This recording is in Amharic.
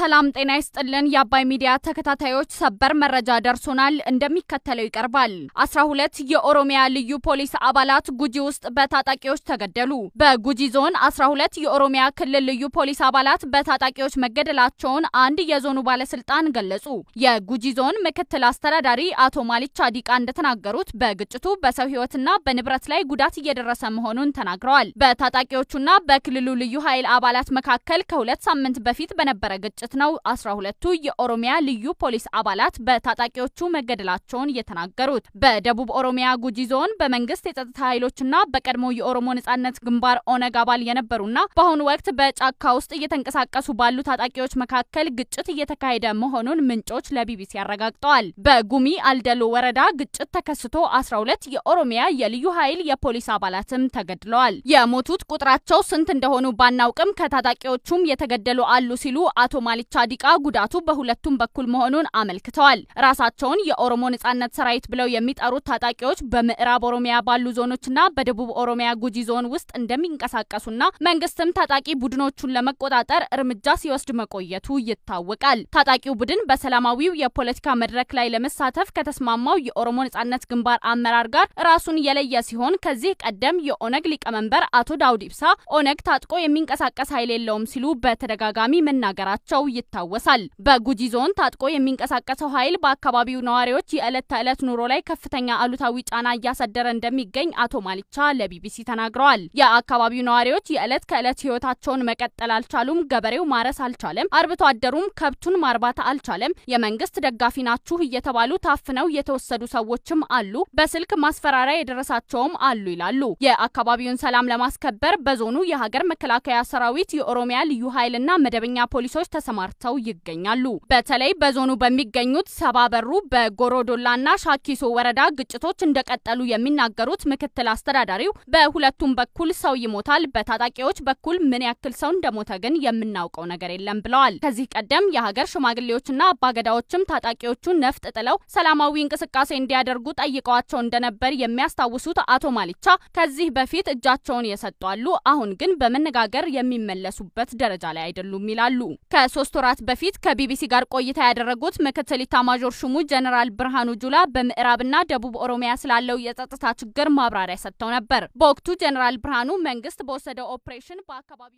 ሰላም ጤና ይስጥልን የአባይ ሚዲያ ተከታታዮች ሰበር መረጃ ደርሶናል እንደሚከተለው ይቀርባል። 12 የኦሮሚያ ልዩ ፖሊስ አባላት ጉጂ ውስጥ በታጣቂዎች ተገደሉ። በጉጂ ዞን 12 የኦሮሚያ ክልል ልዩ ፖሊስ አባላት በታጣቂዎች መገደላቸውን አንድ የዞኑ ባለስልጣን ገለጹ። የጉጂ ዞን ምክትል አስተዳዳሪ አቶ ማሊቻ ዲቃ እንደተናገሩት በግጭቱ በሰው ህይወትና በንብረት ላይ ጉዳት እየደረሰ መሆኑን ተናግረዋል። በታጣቂዎቹና በክልሉ ልዩ ኃይል አባላት መካከል ከሁለት ሳምንት በፊት በነበረ ግጭት ነው 12ቱ የኦሮሚያ ልዩ ፖሊስ አባላት በታጣቂዎቹ መገደላቸውን የተናገሩት። በደቡብ ኦሮሚያ ጉጂ ዞን በመንግስት የጸጥታ ኃይሎችና በቀድሞ የኦሮሞ ነጻነት ግንባር ኦነግ አባል የነበሩና በአሁኑ ወቅት በጫካ ውስጥ እየተንቀሳቀሱ ባሉ ታጣቂዎች መካከል ግጭት እየተካሄደ መሆኑን ምንጮች ለቢቢሲ አረጋግጠዋል። በጉሚ አልደሎ ወረዳ ግጭት ተከስቶ 12 የኦሮሚያ የልዩ ኃይል የፖሊስ አባላትም ተገድለዋል። የሞቱት ቁጥራቸው ስንት እንደሆኑ ባናውቅም ከታጣቂዎቹም የተገደሉ አሉ ሲሉ አቶ ማሊቻ ዲቃ ጉዳቱ በሁለቱም በኩል መሆኑን አመልክተዋል። ራሳቸውን የኦሮሞ ነጻነት ሰራዊት ብለው የሚጠሩት ታጣቂዎች በምዕራብ ኦሮሚያ ባሉ ዞኖችና በደቡብ ኦሮሚያ ጉጂ ዞን ውስጥ እንደሚንቀሳቀሱና መንግስትም ታጣቂ ቡድኖቹን ለመቆጣጠር እርምጃ ሲወስድ መቆየቱ ይታወቃል። ታጣቂው ቡድን በሰላማዊው የፖለቲካ መድረክ ላይ ለመሳተፍ ከተስማማው የኦሮሞ ነጻነት ግንባር አመራር ጋር ራሱን የለየ ሲሆን ከዚህ ቀደም የኦነግ ሊቀመንበር አቶ ዳውድ ኢብሳ ኦነግ ታጥቆ የሚንቀሳቀስ ኃይል የለውም ሲሉ በተደጋጋሚ መናገራቸው ይታወሳል። በጉጂ ዞን ታጥቆ የሚንቀሳቀሰው ኃይል በአካባቢው ነዋሪዎች የዕለት ተዕለት ኑሮ ላይ ከፍተኛ አሉታዊ ጫና እያሳደረ እንደሚገኝ አቶ ማሊቻ ለቢቢሲ ተናግረዋል። የአካባቢው ነዋሪዎች የዕለት ከዕለት ህይወታቸውን መቀጠል አልቻሉም። ገበሬው ማረስ አልቻለም። አርብቶ አደሩም ከብቱን ማርባት አልቻለም። የመንግስት ደጋፊ ናችሁ እየተባሉ ታፍነው የተወሰዱ ሰዎችም አሉ። በስልክ ማስፈራሪያ የደረሳቸውም አሉ ይላሉ። የአካባቢውን ሰላም ለማስከበር በዞኑ የሀገር መከላከያ ሰራዊት የኦሮሚያ ልዩ ኃይልና መደበኛ ፖሊሶች ተሰማርተው ይገኛሉ። በተለይ በዞኑ በሚገኙት ሰባበሩ በጎሮዶላና ሻኪሶ ወረዳ ግጭቶች እንደቀጠሉ የሚናገሩት ምክትል አስተዳዳሪው በሁለቱም በኩል ሰው ይሞታል፣ በታጣቂዎች በኩል ምን ያክል ሰው እንደሞተ ግን የምናውቀው ነገር የለም ብለዋል። ከዚህ ቀደም የሀገር ሽማግሌዎችና አባገዳዎችም ታጣቂዎቹን ነፍጥ ጥለው ሰላማዊ እንቅስቃሴ እንዲያደርጉ ጠይቀዋቸው እንደነበር የሚያስታውሱት አቶ ማሊቻ ከዚህ በፊት እጃቸውን የሰጧሉ፣ አሁን ግን በመነጋገር የሚመለሱበት ደረጃ ላይ አይደሉም ይላሉ። ከ3 ወራት በፊት ከቢቢሲ ጋር ቆይታ ያደረጉት ምክትል ኢታማዦር ሹሙ ጀነራል ብርሃኑ ጁላ በምዕራብና ደቡብ ኦሮሚያ ስላለው የጸጥታ ችግር ማብራሪያ ሰጥተው ነበር። በወቅቱ ጀነራል ብርሃኑ መንግስት በወሰደው ኦፕሬሽን በአካባቢው